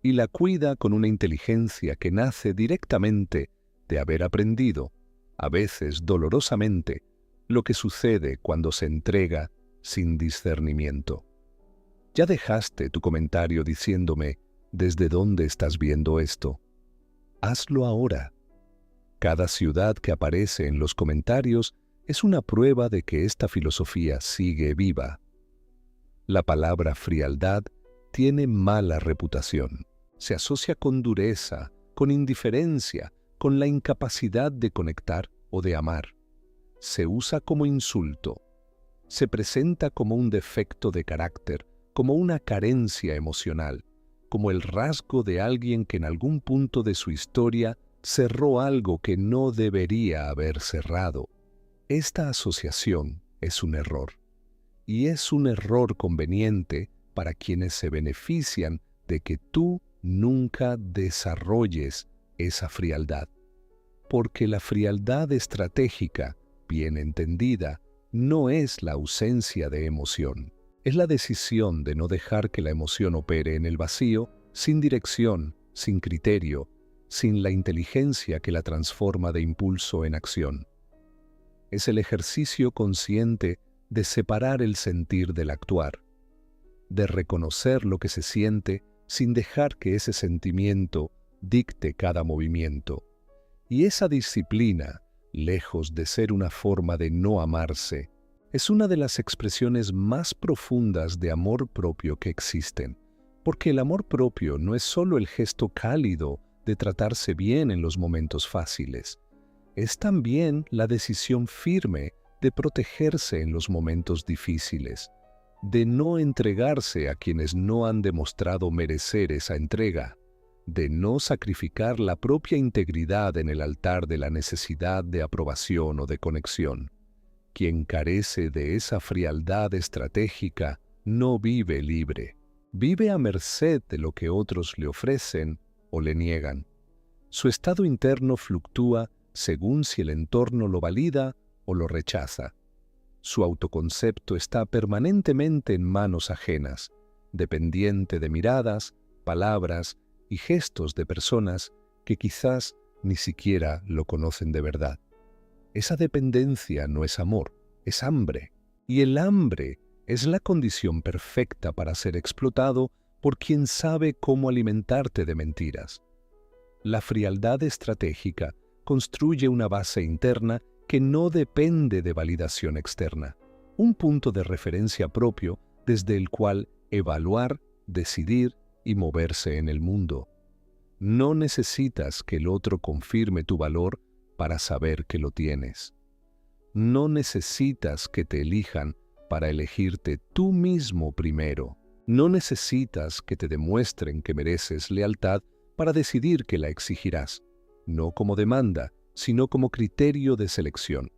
y la cuida con una inteligencia que nace directamente de haber aprendido, a veces dolorosamente, lo que sucede cuando se entrega sin discernimiento. Ya dejaste tu comentario diciéndome ¿desde dónde estás viendo esto? Hazlo ahora. Cada ciudad que aparece en los comentarios es una prueba de que esta filosofía sigue viva. La palabra frialdad tiene mala reputación. Se asocia con dureza, con indiferencia, con la incapacidad de conectar o de amar. Se usa como insulto. Se presenta como un defecto de carácter, como una carencia emocional, como el rasgo de alguien que en algún punto de su historia cerró algo que no debería haber cerrado. Esta asociación es un error, y es un error conveniente para quienes se benefician de que tú nunca desarrolles esa frialdad, porque la frialdad estratégica, bien entendida, no es la ausencia de emoción. Es la decisión de no dejar que la emoción opere en el vacío, sin dirección, sin criterio, sin la inteligencia que la transforma de impulso en acción. Es el ejercicio consciente de separar el sentir del actuar, de reconocer lo que se siente sin dejar que ese sentimiento dicte cada movimiento. Y esa disciplina, lejos de ser una forma de no amarse, es una de las expresiones más profundas de amor propio que existen, porque el amor propio no es solo el gesto cálido de tratarse bien en los momentos fáciles, es también la decisión firme de protegerse en los momentos difíciles, de no entregarse a quienes no han demostrado merecer esa entrega, de no sacrificar la propia integridad en el altar de la necesidad de aprobación o de conexión. Quien carece de esa frialdad estratégica no vive libre, vive a merced de lo que otros le ofrecen o le niegan. Su estado interno fluctúa según si el entorno lo valida o lo rechaza. Su autoconcepto está permanentemente en manos ajenas, dependiente de miradas, palabras y gestos de personas que quizás ni siquiera lo conocen de verdad. Esa dependencia no es amor, es hambre. Y el hambre es la condición perfecta para ser explotado por quien sabe cómo alimentarte de mentiras. La frialdad estratégica construye una base interna que no depende de validación externa, un punto de referencia propio desde el cual evaluar, decidir y moverse en el mundo. No necesitas que el otro confirme tu valor para saber que lo tienes. No necesitas que te elijan para elegirte tú mismo primero. No necesitas que te demuestren que mereces lealtad para decidir que la exigirás, no como demanda, sino como criterio de selección.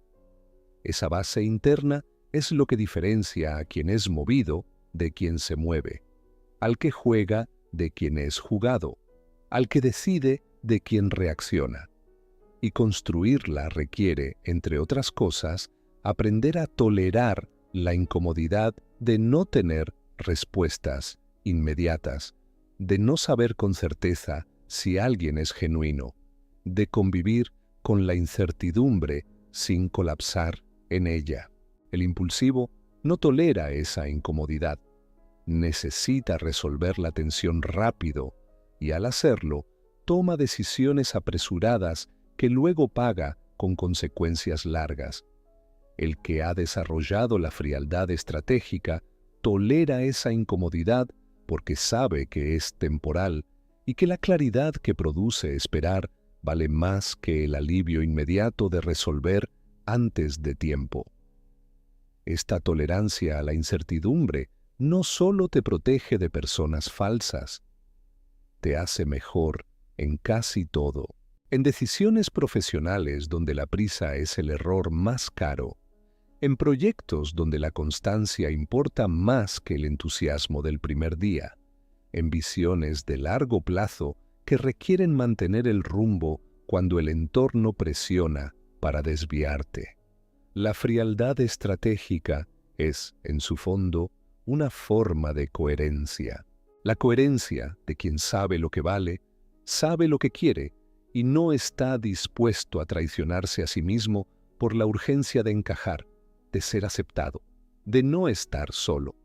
Esa base interna es lo que diferencia a quien es movido de quien se mueve, al que juega de quien es jugado, al que decide de quien reacciona. Y construirla requiere, entre otras cosas, aprender a tolerar la incomodidad de no tener respuestas inmediatas, de no saber con certeza si alguien es genuino, de convivir con la incertidumbre sin colapsar en ella. El impulsivo no tolera esa incomodidad. Necesita resolver la tensión rápido y al hacerlo, toma decisiones apresuradas que luego paga con consecuencias largas. El que ha desarrollado la frialdad estratégica tolera esa incomodidad porque sabe que es temporal y que la claridad que produce esperar vale más que el alivio inmediato de resolver antes de tiempo. Esta tolerancia a la incertidumbre no solo te protege de personas falsas, te hace mejor en casi todo. En decisiones profesionales donde la prisa es el error más caro, en proyectos donde la constancia importa más que el entusiasmo del primer día, en visiones de largo plazo que requieren mantener el rumbo cuando el entorno presiona para desviarte. La frialdad estratégica es, en su fondo, una forma de coherencia. La coherencia de quien sabe lo que vale, sabe lo que quiere y no está dispuesto a traicionarse a sí mismo por la urgencia de encajar, de ser aceptado, de no estar solo.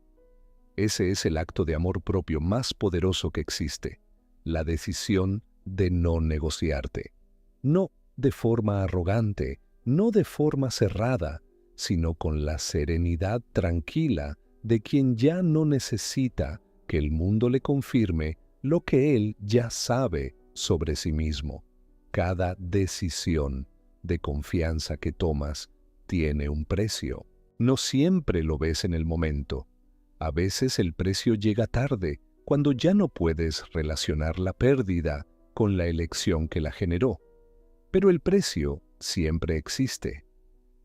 Ese es el acto de amor propio más poderoso que existe, la decisión de no negociarte. No de forma arrogante, no de forma cerrada, sino con la serenidad tranquila de quien ya no necesita que el mundo le confirme lo que él ya sabe sobre sí mismo. Cada decisión de confianza que tomas tiene un precio. No siempre lo ves en el momento. A veces el precio llega tarde, cuando ya no puedes relacionar la pérdida con la elección que la generó. Pero el precio siempre existe.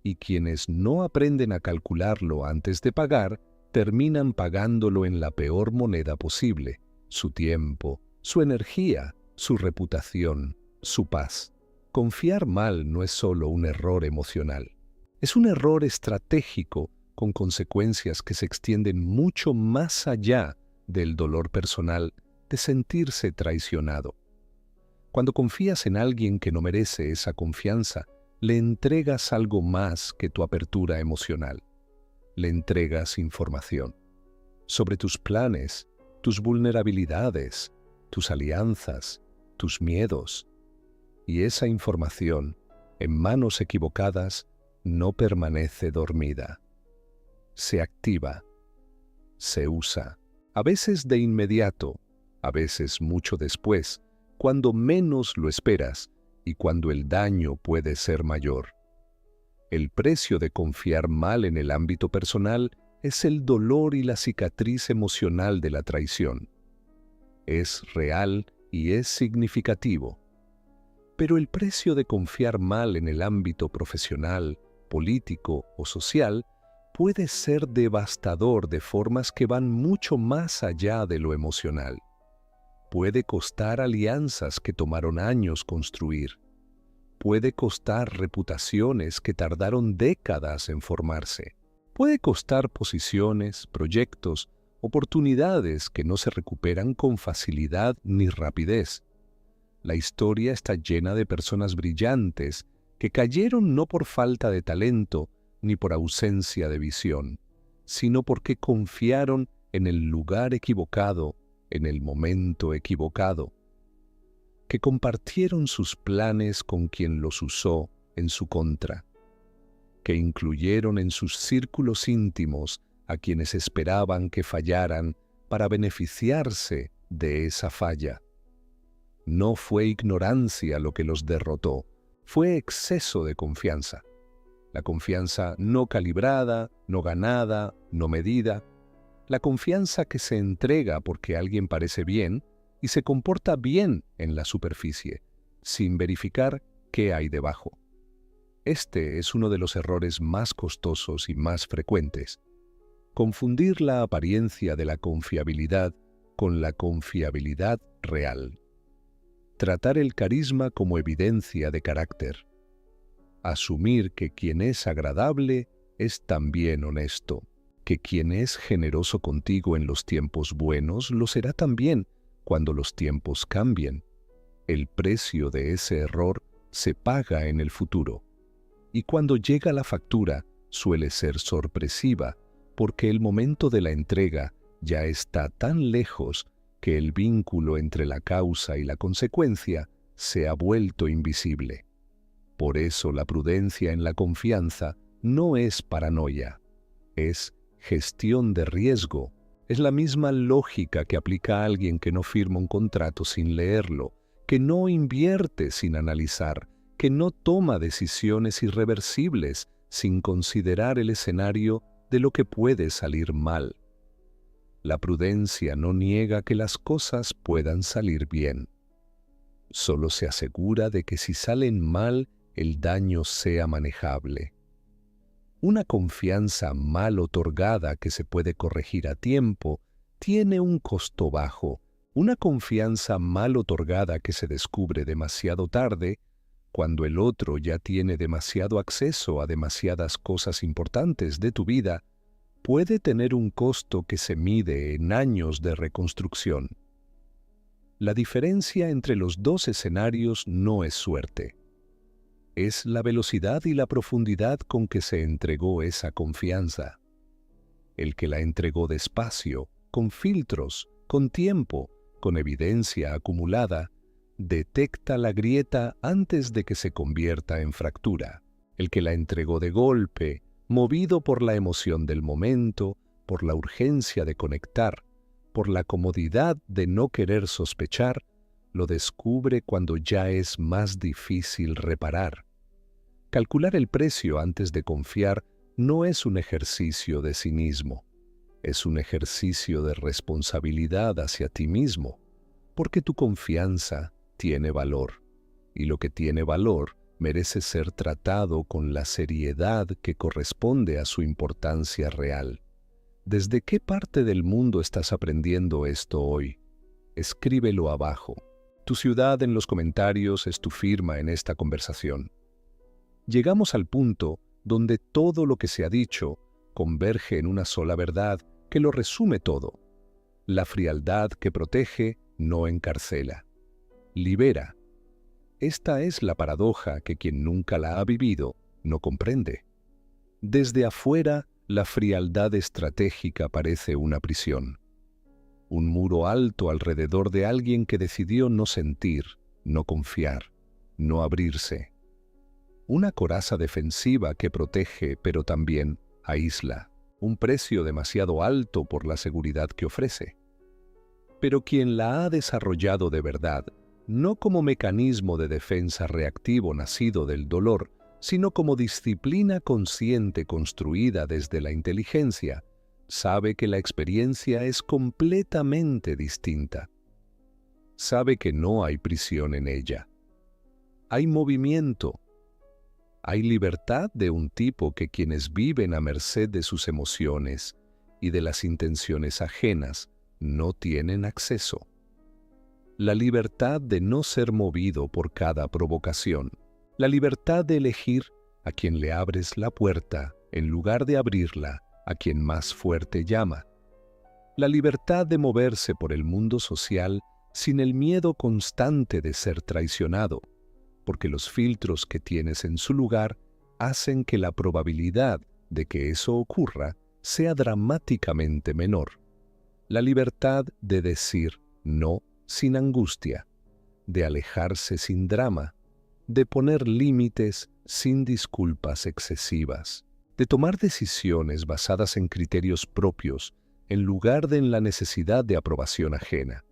Y quienes no aprenden a calcularlo antes de pagar, terminan pagándolo en la peor moneda posible: su tiempo, su energía, su reputación, su paz. Confiar mal no es solo un error emocional, Es un error estratégico con consecuencias que se extienden mucho más allá del dolor personal de sentirse traicionado. Cuando confías en alguien que no merece esa confianza, le entregas algo más que tu apertura emocional. Le entregas información sobre tus planes, tus vulnerabilidades, tus alianzas, tus miedos. Y esa información, en manos equivocadas, no permanece dormida. Se activa, se usa, a veces de inmediato, a veces mucho después, cuando menos lo esperas y cuando el daño puede ser mayor. El precio de confiar mal en el ámbito personal es el dolor y la cicatriz emocional de la traición. Es real y es significativo. Pero el precio de confiar mal en el ámbito profesional, político o social puede ser devastador de formas que van mucho más allá de lo emocional. Puede costar alianzas que tomaron años construir. Puede costar reputaciones que tardaron décadas en formarse. Puede costar posiciones, proyectos, oportunidades que no se recuperan con facilidad ni rapidez. La historia está llena de personas brillantes que cayeron no por falta de talento ni por ausencia de visión, sino porque confiaron en el lugar equivocado, en el momento equivocado, que compartieron sus planes con quien los usó en su contra, que incluyeron en sus círculos íntimos a quienes esperaban que fallaran para beneficiarse de esa falla. No fue ignorancia lo que los derrotó, fue exceso de confianza. La confianza no calibrada, no ganada, no medida. La confianza que se entrega porque alguien parece bien y se comporta bien en la superficie, sin verificar qué hay debajo. Este es uno de los errores más costosos y más frecuentes. Confundir la apariencia de la confiabilidad con la confiabilidad real. Tratar el carisma como evidencia de carácter. Asumir que quien es agradable es también honesto, que quien es generoso contigo en los tiempos buenos lo será también cuando los tiempos cambien. El precio de ese error se paga en el futuro. Y cuando llega la factura, suele ser sorpresiva, porque el momento de la entrega ya está tan lejos que el vínculo entre la causa y la consecuencia se ha vuelto invisible. Por eso la prudencia en la confianza no es paranoia, es gestión de riesgo. Es la misma lógica que aplica a alguien que no firma un contrato sin leerlo, que no invierte sin analizar, que no toma decisiones irreversibles sin considerar el escenario de lo que puede salir mal. La prudencia no niega que las cosas puedan salir bien. Solo se asegura de que si salen mal, el daño sea manejable. Una confianza mal otorgada que se puede corregir a tiempo tiene un costo bajo. Una confianza mal otorgada que se descubre demasiado tarde, cuando el otro ya tiene demasiado acceso a demasiadas cosas importantes de tu vida, puede tener un costo que se mide en años de reconstrucción. La diferencia entre los dos escenarios no es suerte. Es la velocidad y la profundidad con que se entregó esa confianza. El que la entregó despacio, con filtros, con tiempo, con evidencia acumulada, detecta la grieta antes de que se convierta en fractura. El que la entregó de golpe, movido por la emoción del momento, por la urgencia de conectar, por la comodidad de no querer sospechar, lo descubre cuando ya es más difícil reparar. Calcular el precio antes de confiar no es un ejercicio de cinismo, es un ejercicio de responsabilidad hacia ti mismo, porque tu confianza tiene valor, y lo que tiene valor merece ser tratado con la seriedad que corresponde a su importancia real. ¿Desde qué parte del mundo estás aprendiendo esto hoy? Escríbelo abajo. Tu ciudad en los comentarios es tu firma en esta conversación. Llegamos al punto donde todo lo que se ha dicho converge en una sola verdad que lo resume todo. La frialdad que protege no encarcela, libera. Esta es la paradoja que quien nunca la ha vivido no comprende. Desde afuera, la frialdad estratégica parece una prisión. Un muro alto alrededor de alguien que decidió no sentir, no confiar, no abrirse. Una coraza defensiva que protege pero también aísla. Un precio demasiado alto por la seguridad que ofrece. Pero quien la ha desarrollado de verdad, no como mecanismo de defensa reactivo nacido del dolor, sino como disciplina consciente construida desde la inteligencia, sabe que la experiencia es completamente distinta. Sabe que no hay prisión en ella. Hay movimiento. Hay libertad de un tipo que quienes viven a merced de sus emociones y de las intenciones ajenas no tienen acceso. La libertad de no ser movido por cada provocación. La libertad de elegir a quien le abres la puerta en lugar de abrirla a quien más fuerte llama. La libertad de moverse por el mundo social sin el miedo constante de ser traicionado, porque los filtros que tienes en su lugar hacen que la probabilidad de que eso ocurra sea dramáticamente menor. La libertad de decir no sin angustia, de alejarse sin drama, de poner límites sin disculpas excesivas, de tomar decisiones basadas en criterios propios en lugar de en la necesidad de aprobación ajena.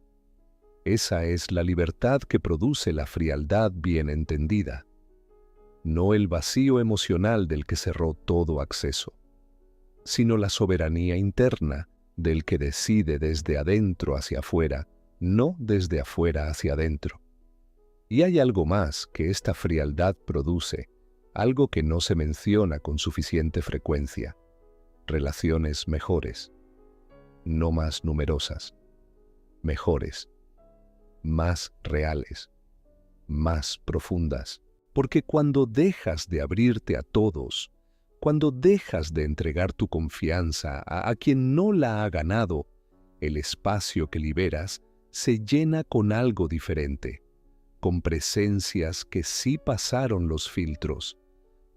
Esa es la libertad que produce la frialdad bien entendida, no el vacío emocional del que cerró todo acceso, sino la soberanía interna del que decide desde adentro hacia afuera, no desde afuera hacia adentro. Y hay algo más que esta frialdad produce, algo que no se menciona con suficiente frecuencia: relaciones mejores, no más numerosas, mejores, más reales, más profundas. Porque cuando dejas de abrirte a todos, cuando dejas de entregar tu confianza a quien no la ha ganado, el espacio que liberas se llena con algo diferente, con presencias que sí pasaron los filtros,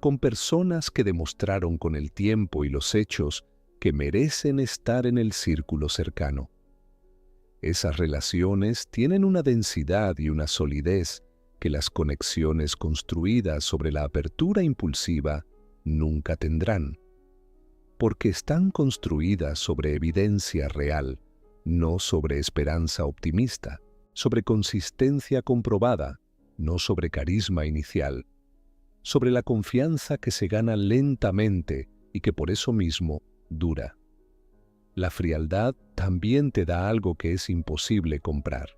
con personas que demostraron con el tiempo y los hechos que merecen estar en el círculo cercano. Esas relaciones tienen una densidad y una solidez que las conexiones construidas sobre la apertura impulsiva nunca tendrán, porque están construidas sobre evidencia real, no sobre esperanza optimista, sobre consistencia comprobada, no sobre carisma inicial, sobre la confianza que se gana lentamente y que por eso mismo dura. La frialdad también te da algo que es imposible comprar: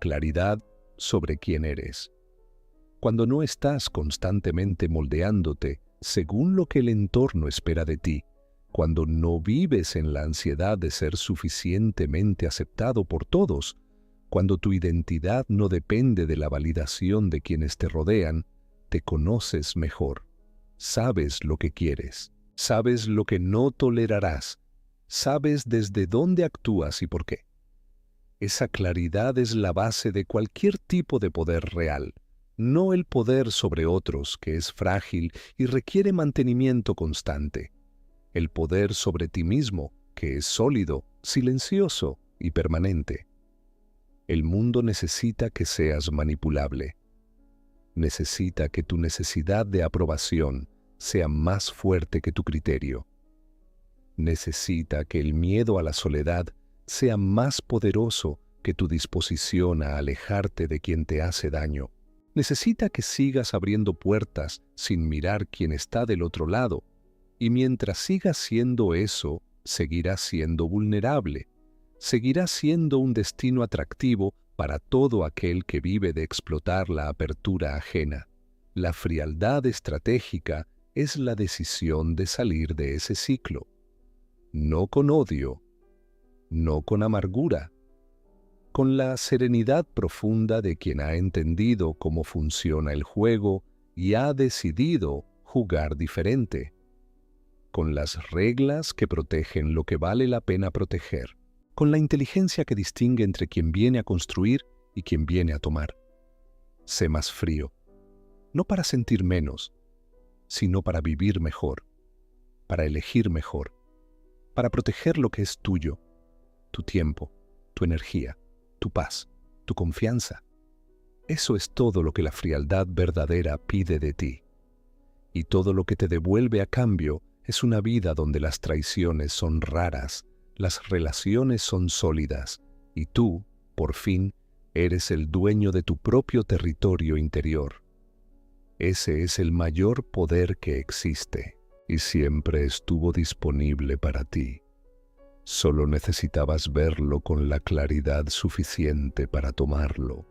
claridad sobre quién eres. Cuando no estás constantemente moldeándote según lo que el entorno espera de ti, cuando no vives en la ansiedad de ser suficientemente aceptado por todos, cuando tu identidad no depende de la validación de quienes te rodean, te conoces mejor, sabes lo que quieres, sabes lo que no tolerarás, sabes desde dónde actúas y por qué. Esa claridad es la base de cualquier tipo de poder real, no el poder sobre otros, que es frágil y requiere mantenimiento constante. El poder sobre ti mismo, que es sólido, silencioso y permanente. El mundo necesita que seas manipulable. Necesita que tu necesidad de aprobación sea más fuerte que tu criterio. Necesita que el miedo a la soledad sea más poderoso que tu disposición a alejarte de quien te hace daño. Necesita que sigas abriendo puertas sin mirar quién está del otro lado, y mientras sigas siendo eso, seguirás siendo vulnerable, seguirás siendo un destino atractivo para todo aquel que vive de explotar la apertura ajena. La frialdad estratégica es la decisión de salir de ese ciclo, no con odio, no con amargura, con la serenidad profunda de quien ha entendido cómo funciona el juego y ha decidido jugar diferente, con las reglas que protegen lo que vale la pena proteger, con la inteligencia que distingue entre quien viene a construir y quien viene a tomar. Sé más frío, no para sentir menos, sino para vivir mejor, para elegir mejor, para proteger lo que es tuyo, tu tiempo, tu energía, tu paz, tu confianza. Eso es todo lo que la frialdad verdadera pide de ti. Y todo lo que te devuelve a cambio es una vida donde las traiciones son raras, las relaciones son sólidas, y tú, por fin, eres el dueño de tu propio territorio interior. Ese es el mayor poder que existe, y siempre estuvo disponible para ti. Solo necesitabas verlo con la claridad suficiente para tomarlo.